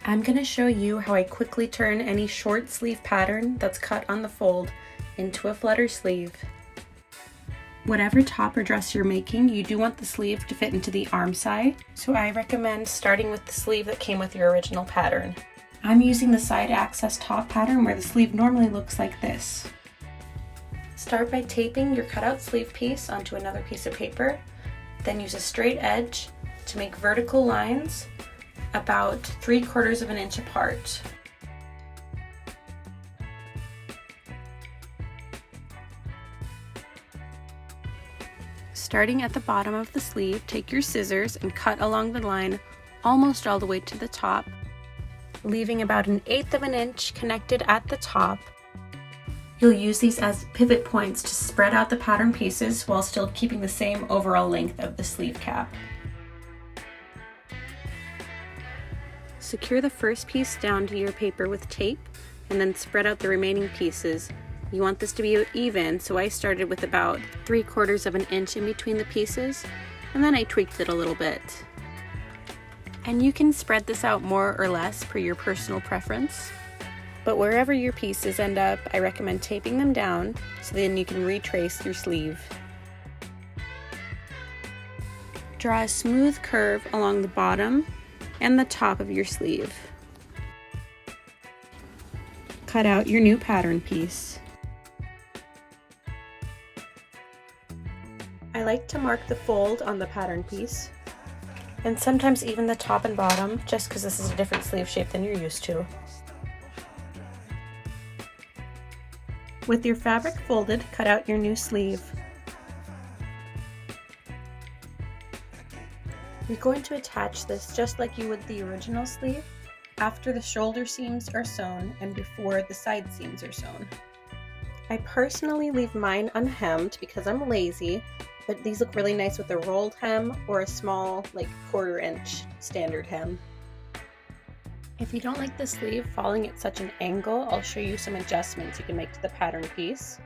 I'm going to show you how I quickly turn any short sleeve pattern that's cut on the fold into a flutter sleeve. Whatever top or dress you're making, you do want the sleeve to fit into the arm side, so I recommend starting with the sleeve that came with your original pattern. I'm using the side access top pattern where the sleeve normally looks like this. Start by taping your cutout sleeve piece onto another piece of paper, then use a straight edge to make vertical lines about 3/4 of an inch apart. Starting at the bottom of the sleeve, take your scissors and cut along the line almost all the way to the top, leaving about 1/8 of an inch connected at the top. You'll use these as pivot points to spread out the pattern pieces while still keeping the same overall length of the sleeve cap. Secure the first piece down to your paper with tape and then spread out the remaining pieces. You want this to be even, so I started with about 3/4 of an inch in between the pieces, and then I tweaked it a little bit. And you can spread this out more or less per your personal preference, but wherever your pieces end up, I recommend taping them down so then you can retrace your sleeve. Draw a smooth curve along the bottom and the top of your sleeve. Cut out your new pattern piece. I like to mark the fold on the pattern piece, and sometimes even the top and bottom, just because this is a different sleeve shape than you're used to. With your fabric folded, cut out your new sleeve. You're going to attach this just like you would the original sleeve, after the shoulder seams are sewn and before the side seams are sewn. I personally leave mine unhemmed because I'm lazy, but these look really nice with a rolled hem or a small, like 1/4 inch standard hem. If you don't like the sleeve falling at such an angle, I'll show you some adjustments you can make to the pattern piece.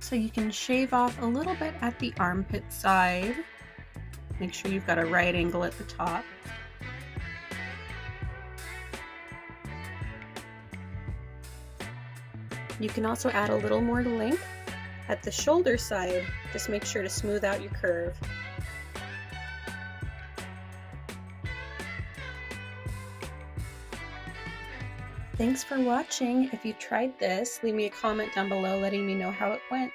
So you can shave off a little bit at the armpit side. Make sure you've got a right angle at the top. You can also add a little more length at the shoulder side. Just make sure to smooth out your curve. Thanks for watching. If you tried this, leave me a comment down below letting me know how it went.